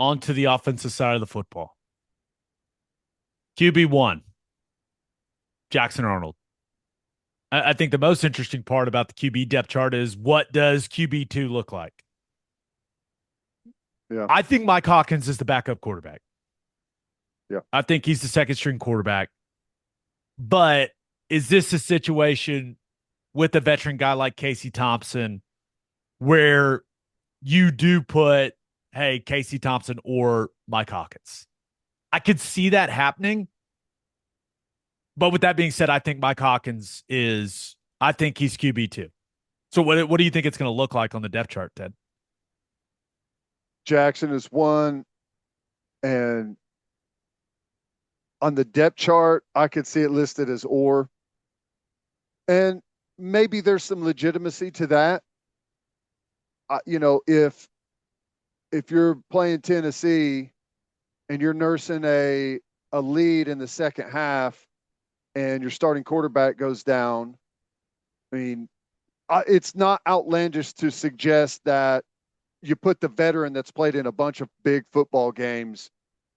onto the offensive side of the football. QB1, Jackson Arnold. I think the most interesting part about the QB depth chart is what does QB2 look like? Yeah. I think Mike Hawkins is the backup quarterback. Yeah. I think he's the second string quarterback. But is this a situation with a veteran guy like Casey Thompson where you do put, hey, Casey Thompson or Mike Hawkins? I could see that happening. But with that being said, I think Mike Hawkins is, I think he's QB2. So what do you think it's going to look like on the depth chart, Ted? Jackson is one, and on the depth chart, I could see it listed as or, and maybe there's some legitimacy to that. If you're playing Tennessee and you're nursing a lead in the second half, and your starting quarterback goes down, I mean, it's not outlandish to suggest that you put the veteran that's played in a bunch of big football games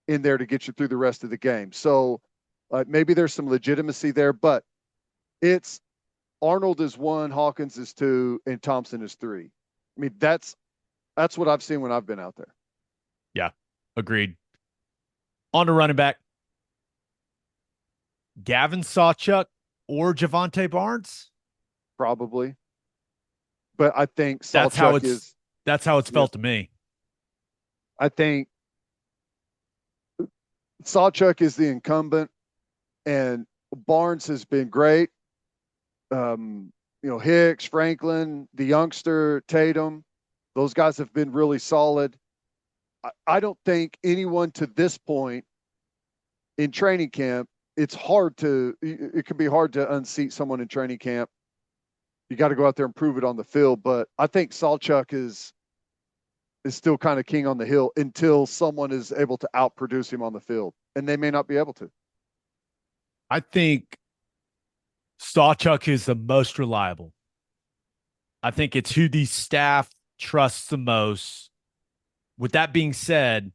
in there to get you through the rest of the game. So maybe there's some legitimacy there, but it's Arnold is one, Hawkins is two, and Thompson is three. I mean, that's what I've seen when I've been out there. Yeah, agreed. On to running back, Gavin Sawchuk or Javante Barnes. Probably. But I think That's how Salchuk it's is, that's how it's yeah, felt to me. I think Salchuk is the incumbent, and Barnes has been great. Hicks, Franklin, the youngster, Tatum, those guys have been really solid. I don't think anyone to this point in training camp, it can be hard to unseat someone in training camp. You got to go out there and prove it on the field. But I think Salchuk is still kind of king on the hill until someone is able to outproduce him on the field. And they may not be able to. I think Sawchuk is the most reliable. I think it's who the staff trusts the most. With that being said,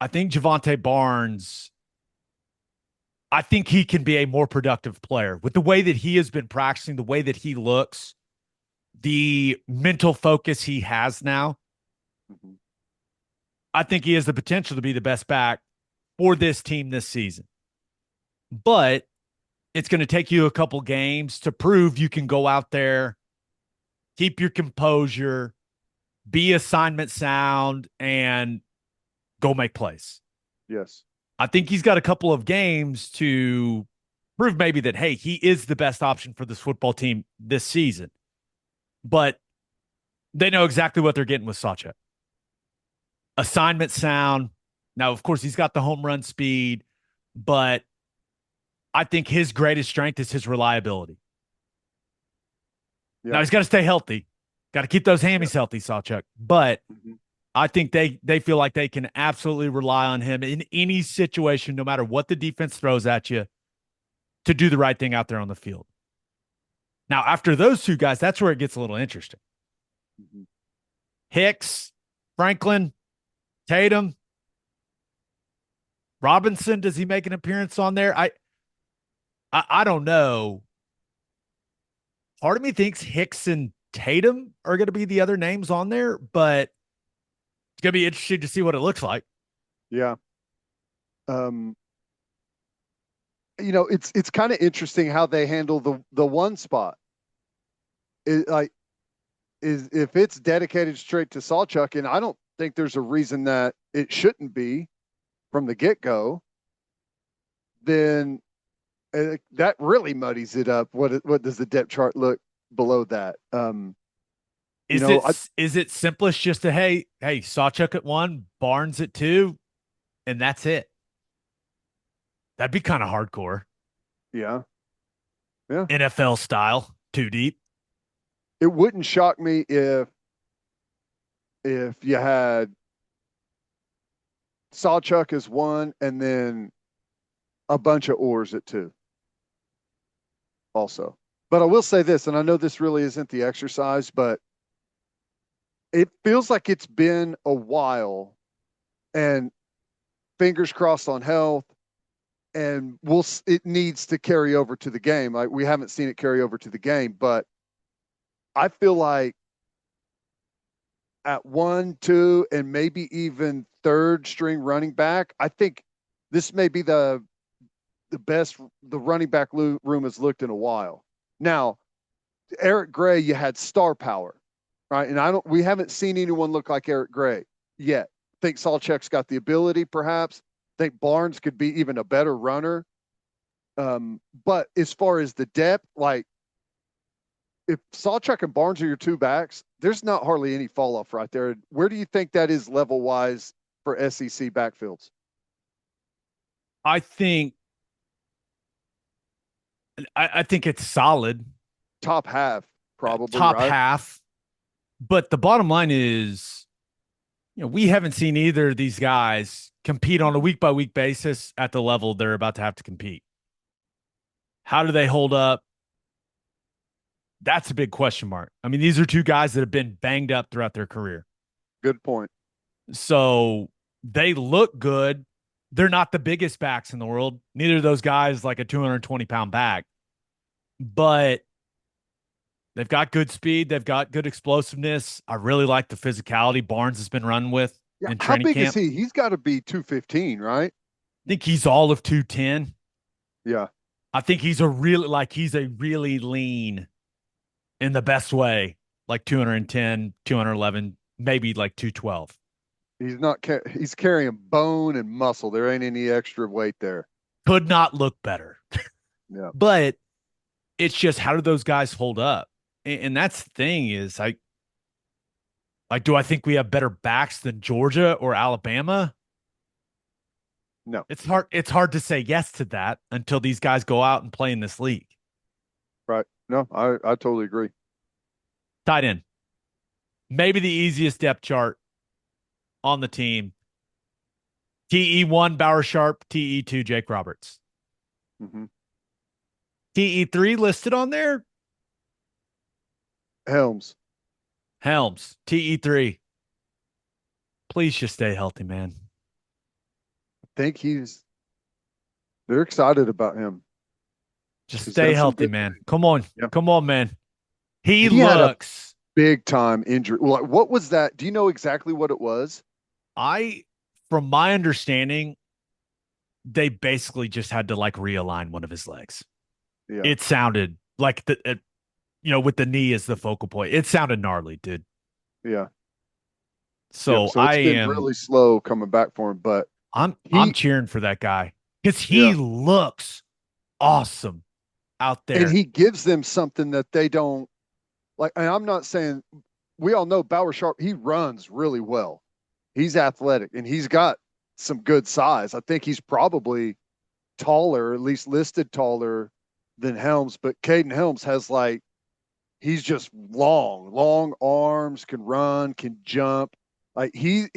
I think Javante Barnes, I think he can be a more productive player with the way that he has been practicing, the way that he looks, the mental focus he has now. Mm-hmm. I think he has the potential to be the best back for this team this season. But it's going to take you a couple games to prove you can go out there, keep your composure, be assignment sound, and go make plays. Yes. I think he's got a couple of games to prove maybe that, hey, he is the best option for this football team this season. But they know exactly what they're getting with Sacha. Assignment sound. Now, of course, he's got the home run speed, but I think his greatest strength is his reliability. Now, Yeah. he's got to stay healthy. Got to keep those Yeah. hammies healthy, Sawchuk. But Mm-hmm. I think they feel like they can absolutely rely on him in any situation, no matter what the defense throws at you, to do the right thing out there on the field. Now, after those two guys, that's where it gets a little interesting. Mm-hmm. Hicks, Franklin, Tatum, Robinson. Does he make an appearance on there? I don't know. Part of me thinks Hicks and Tatum are going to be the other names on there, but it's going to be interesting to see what it looks like. Yeah. Um, it's kind of interesting how they handle the one spot. It, like is if it's dedicated straight to Salchuk, and I don't think there's a reason that it shouldn't be from the get go. Then that really muddies it up. What does the depth chart look below that? Is it is it simplest just to hey Sawchuk at one, Barnes at two, and that's it? That'd be kind of hardcore, Yeah, yeah. NFL style, too deep. It wouldn't shock me if you had Sawchuk as one, and then a bunch of oars at two. Also, but I will say this, and I know this really isn't the exercise, but It feels like it's been a while, and fingers crossed on health. And it needs to carry over to the game. Like we haven't seen it carry over to the game, but I feel like at 1, 2, and maybe even third string running back, I think this may be the best the running back room has looked in a while. Now, Eric Gray, you had star power, right? And we haven't seen anyone look like Eric Gray yet. I think Sawchuk's got the ability, perhaps. I think Barnes could be even a better runner. But as far as the depth, like if Sawchuk and Barnes are your two backs, there's not hardly any fall off right there. Where do you think that is level wise for SEC backfields? I think I think it's solid. Top half, probably, Top right? half. But the bottom line is, we haven't seen either of these guys compete on a week by week basis at the level they're about to have to compete. How do they hold up? That's a big question mark. I mean, these are two guys that have been banged up throughout their career. Good point. So they look good. They're not the biggest backs in the world. Neither of those guys like a 220-pound back, but they've got good speed. They've got good explosiveness. I really like the physicality Barnes has been running with Yeah. in How training big is camp. he? He's got to be 215, right? I think he's all of 210. Yeah. I think he's a really lean in the best way, like 210, 211, maybe like 212. He's not, he's carrying bone and muscle. There ain't any extra weight there. Could not look better. Yeah. But it's just how do those guys hold up? And that's the thing is do I think we have better backs than Georgia or Alabama? No. It's hard to say yes to that until these guys go out and play in this league. Right. No, I totally agree. Tight end. Maybe the easiest depth chart on the team. TE1 Bauer Sharp, TE2 Jake Roberts. Mm-hmm. TE3 listed on there. Helms. Helms, TE3. Please just stay healthy, man. I think they're excited about him. Just He's stay done some healthy, good man. things. Come on. Yeah. Come on, man. He He had a looks. big time injury. What was that? Do you know exactly what it was? I, from my understanding, they basically just had to like realign one of his legs. Yeah. It sounded like with the knee as the focal point. It sounded gnarly, dude. Yeah. Yep. So So it's been really slow coming back for him, but I'm he, cheering for that guy because he yeah. looks awesome out And there. he gives them something that they don't like. And I'm not saying we all know Bauer Sharp, he runs really well. He's athletic and he's got some good size. I think he's probably taller, at least listed taller than Helms, but Caden Helms has like he's just long arms, can run, can jump. Like he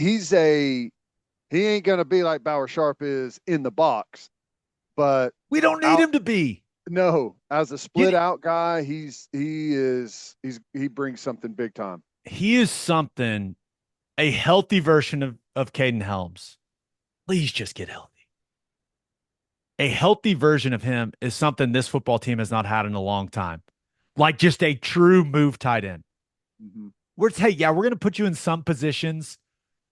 ain't gonna be like Bauer Sharp is in the box, but We don't need out him to be. no, as a split He, out guy, he brings something big time. he is something, a healthy version of Caden Helms. Please just get healthy. A healthy version of him is something this football team has not had in a long time. Like just a true move tight end. Mm-hmm. We're going to put you in some positions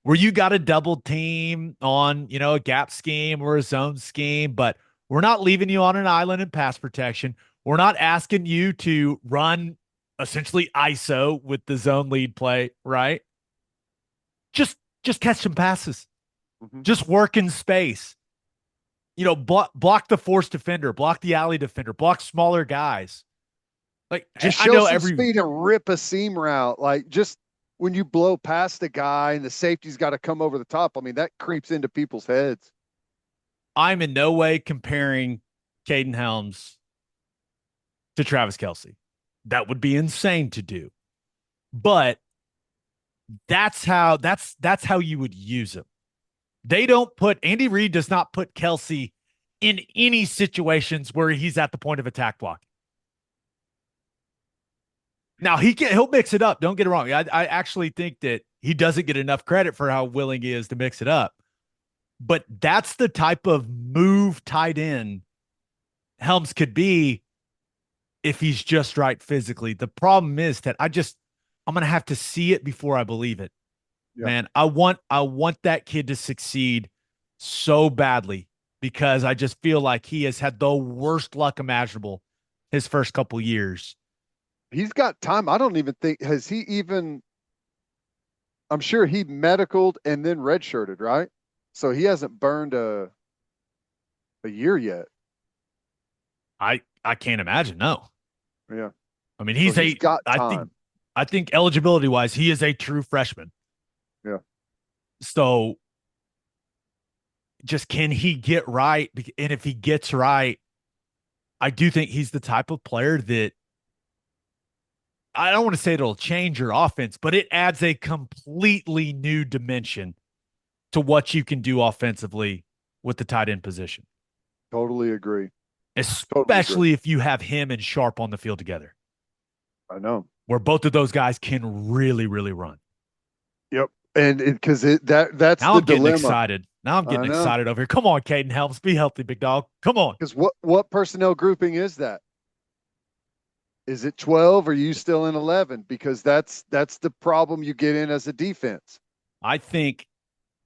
where you got a double team on, a gap scheme or a zone scheme, but we're not leaving you on an island in pass protection. We're not asking you to run essentially ISO with the zone lead play, right? Just catch some passes. Mm-hmm. Just work in space. Block the force defender, block the alley defender, block smaller guys. Like Just I show know some every speed and rip a seam route. Like just when you blow past the guy and the safety's got to come over the top. I mean, that creeps into people's heads. I'm in no way comparing Caden Helms to Travis Kelce. That would be insane to do. But that's how you would use him. They don't put Andy Reid does not put Kelce in any situations where he's at the point of attack block. Now he'll mix it up. Don't get it wrong. I actually think that he doesn't get enough credit for how willing he is to mix it up. But that's the type of move tight end Helms could be if he's just right physically. The problem is that I'm gonna have to see it before I believe it. Yeah. Man, I want that kid to succeed so badly because I just feel like he has had the worst luck imaginable his first couple years. He's got time. I don't even think has he even I'm sure he medicaled and then redshirted, right? So he hasn't burned a year yet. I can't imagine. No, Yeah. I mean So he's got time. I think eligibility wise, he is a true freshman. Yeah. So just can he get right? And if he gets right, I do think he's the type of player that I don't want to say it'll change your offense, but it adds a completely new dimension to what you can do offensively with the tight end position, Totally agree. Totally agree. especially if you have him and Sharp on the field together, I know. where both of those guys can really, really run. Yep. And because that's Now the I'm getting dilemma. excited. Now I'm I getting know. excited over here. Come on, Caden Helms. Be healthy, big dog. Come on. Because what personnel grouping is that? Is it 12 or are you still in 11? Because that's the problem you get in as a defense. I think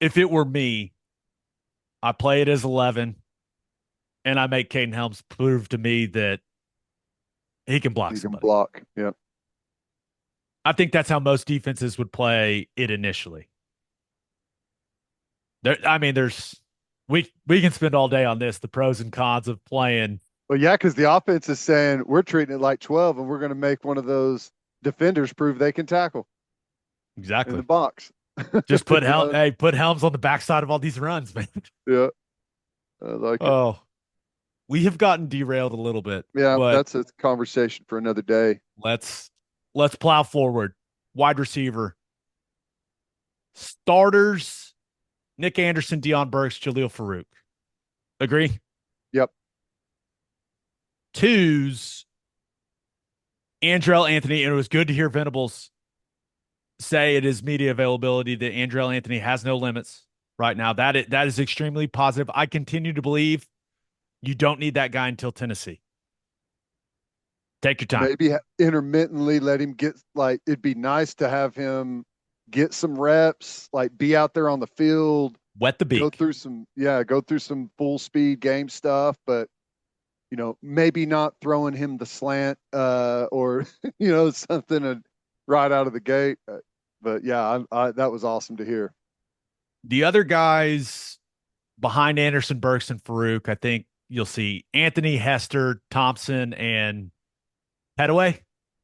if it were me, I play it as 11 and I make Caden Helms prove to me that he can block You can somebody. block. Yep. I think that's how most defenses would play it initially. I mean, we can spend all day on this, the pros and cons of playing. Well, yeah, because the offense is saying we're treating it like 12 and we're going to make one of those defenders prove they can tackle in the Exactly. box. Just You know? put Helms on the backside of all these runs, man. Yeah. I like it. Oh, we have gotten derailed a little bit, Yeah, but that's a conversation for another day. let's let's plow forward. Wide receiver. Starters, Nick Anderson, Deion Burks, Jaleel Farouk. Agree? Yep. Twos, Andrell Anthony, and it was good to hear Venables say it is media availability that Andrell Anthony has no limits right now. That is extremely positive. I continue to believe you don't need that guy until Tennessee. Take your time. Maybe intermittently let him get like it'd be nice to have him get some reps, like be out there on the field, Wet the beak. go through some full speed game stuff, but maybe not throwing him the slant or something right out of the gate. But yeah, that was awesome to hear. The other guys behind Anderson, Burks, and Farouk, I think you'll see Anthony, Hester, Thompson, and Petaway. Does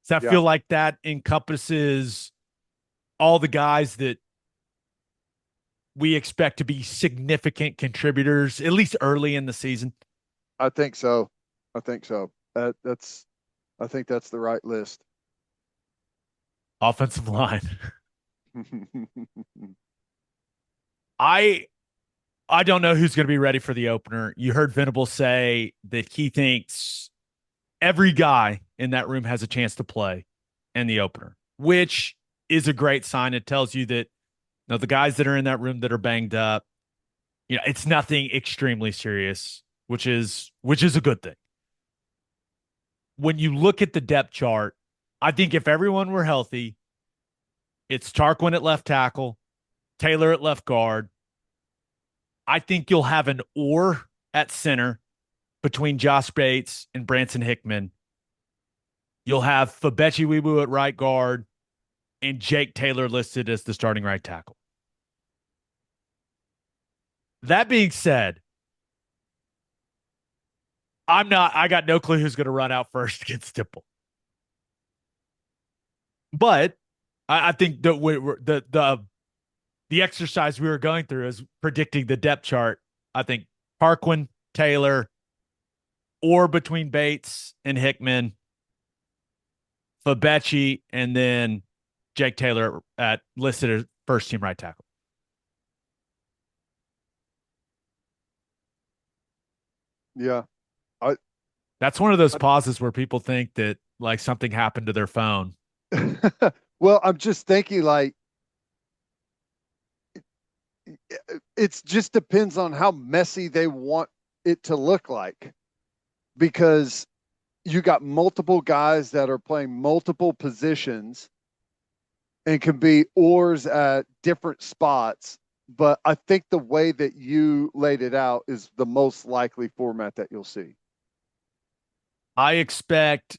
that Yeah, feel like that encompasses all the guys that we expect to be significant contributors, at least early in the season? I think so. I think so. I think that's the right list. Offensive line. I I don't know who's going to be ready for the opener. You heard Venable say that he thinks every guy in that room has a chance to play in the opener, which is a great sign. It tells you that the guys that are in that room that are banged up, it's nothing extremely serious, which is a good thing. When you look at the depth chart, I think if everyone were healthy, it's Tarquin at left tackle, Taylor at left guard. I think you'll have an or at center between Josh Bates and Branson Hickman. You'll have Fabechi Wibu at right guard and Jake Taylor listed as the starting right tackle. That being said, I got no clue who's going to run out first against Tipple. But I think that the exercise we were going through is predicting the depth chart. I think Parquin, Taylor, or between Bates and Hickman, Fabechi, and then Jake Taylor at listed as first team right tackle. Yeah. I That's one of those pauses where people think that like something happened to their phone. Well, I'm just thinking like it's just depends on how messy they want it to look like because you got multiple guys that are playing multiple positions and can be oars at different spots. But I think the way that you laid it out is the most likely format that you'll see. I expect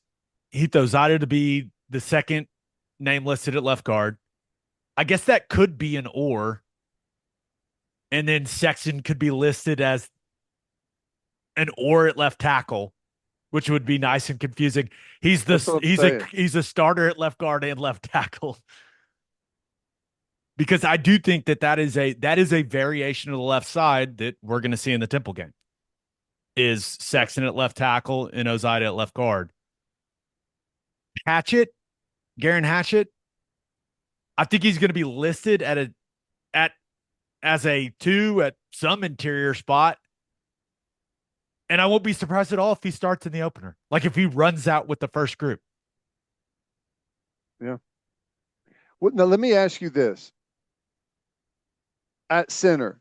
Hito Zada to be the second name listed at left guard. I guess that could be an or, and then Sexton could be listed as an or at left tackle, which would be nice and confusing. He's That's the what I'm saying. he's a starter at left guard and left tackle because I do think that is a variation of the left side that we're going to see in the Temple game. Is Yeah. Sexton at left tackle and Ozida at left guard. Hatchett, Garen Hatchett, I think he's going to be listed at as a two at some interior spot. And I won't be surprised at all if he starts in the opener. Like if he runs out with the first group. Yeah. Well, now let me ask you this. At center,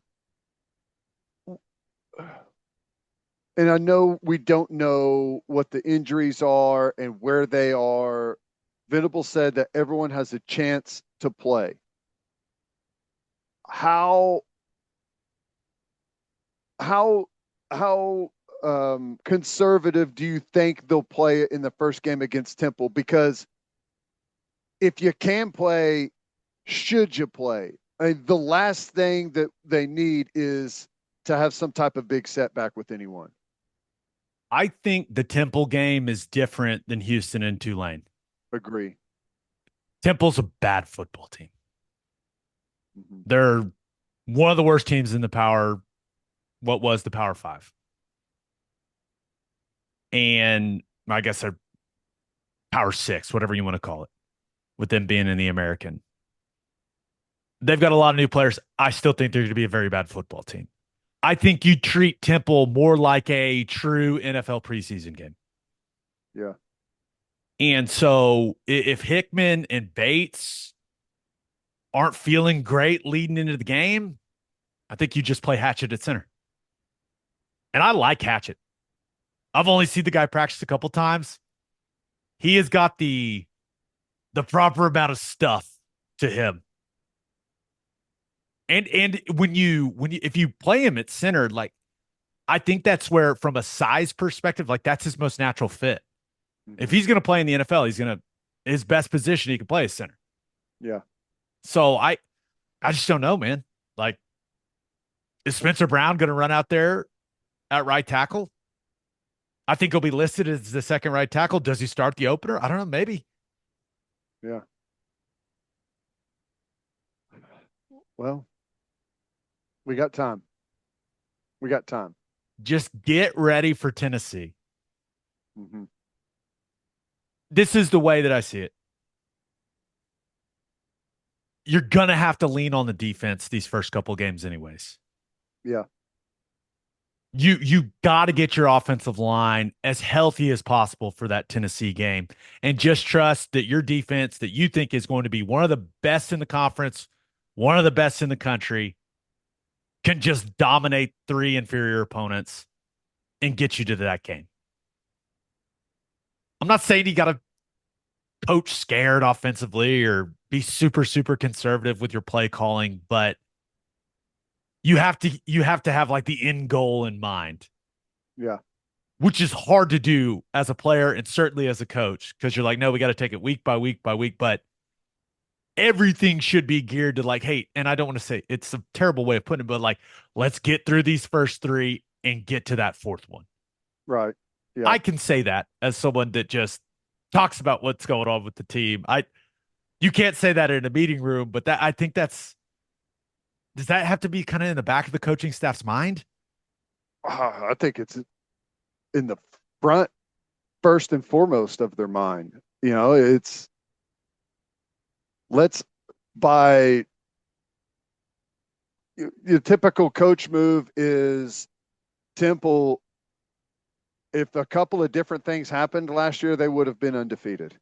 and I know we don't know what the injuries are and where they are. Venable said that everyone has a chance to play. How how how conservative do you think they'll play in the first game against Temple? Because if you can play, should you play? I mean, the last thing that they need is to have some type of big setback with anyone. I think the Temple game is different than Houston and Tulane. Agree. Temple's a bad football team. Mm-hmm. They're one of the worst teams in the what was the Power Five. And I guess they're Power Six, whatever you want to call it, with them being in the American. They've got a lot of new players. I still think they're going to be a very bad football team. I think you treat Temple more like a true NFL preseason game. Yeah. And so if Hickman and Bates aren't feeling great leading into the game, I think you just play Hatchet at center. And I like Hatchet. I've only seen the guy practice a couple times. He has got the proper amount of stuff to him. And when you if you play him at center, like I think that's where from a size perspective, like that's his most natural fit. If Mm-hmm. he's going to play in the NFL, his best position he can play is center. Yeah. So I just don't know, man. Like, is Spencer Brown going to run out there at right tackle? I think he'll be listed as the second right tackle. Does he start the opener? I don't know. Maybe. Yeah. Well, we got time. We got time. Just get ready for Tennessee. Mm-hmm. This is the way that I see it. You're going to have to lean on the defense these first couple games, anyways. Yeah. You got to get your offensive line as healthy as possible for that Tennessee game, and just trust that your defense that you think is going to be one of the best in the conference, one of the best in the country, can just dominate three inferior opponents and get you to that game. I'm not saying you got to coach scared offensively or be super conservative with your play calling, but you have to have like the end goal in mind, Yeah. which is hard to do as a player and certainly as a coach because you're like, no, we got to take it week by week by week, but everything should be geared to like, hey, and I don't want to say it's a terrible way of putting it, but like, let's get through these first three and get to that fourth one. Right. Yeah. I can say that as someone that just talks about what's going on with the team. You can't say that in a meeting room, but that I think does that have to be kind of in the back of the coaching staff's mind? I think it's in the front, first and foremost of their mind. You know, it's let's by your typical coach move is Temple. If a couple of different things happened last year, they would have been undefeated.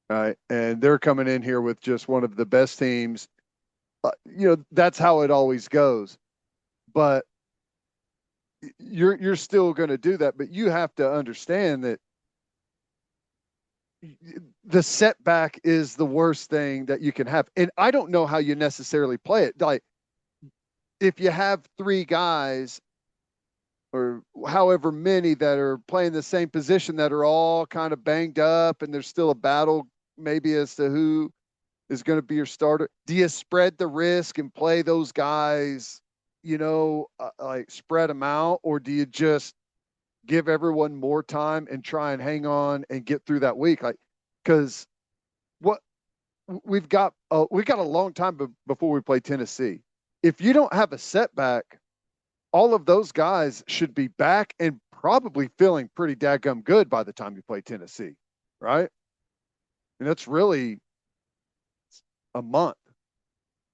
right? And they're coming in here with just one of the best teams. That's how it always goes. But you're still going to do that, but you have to understand that the setback is the worst thing that you can have. And I don't know how you necessarily play it. Like if you have three guys or however many that are playing the same position that are all kind of banged up and there's still a battle maybe as to who is going to be your starter. Do you spread the risk and play those guys, like spread them out, or do you just give everyone more time and try and hang on and get through that week? Like, because what we got a long time before we play Tennessee. If you don't have a setback, all of those guys should be back and probably feeling pretty dadgum good by the time you play Tennessee, right? And that's really a month.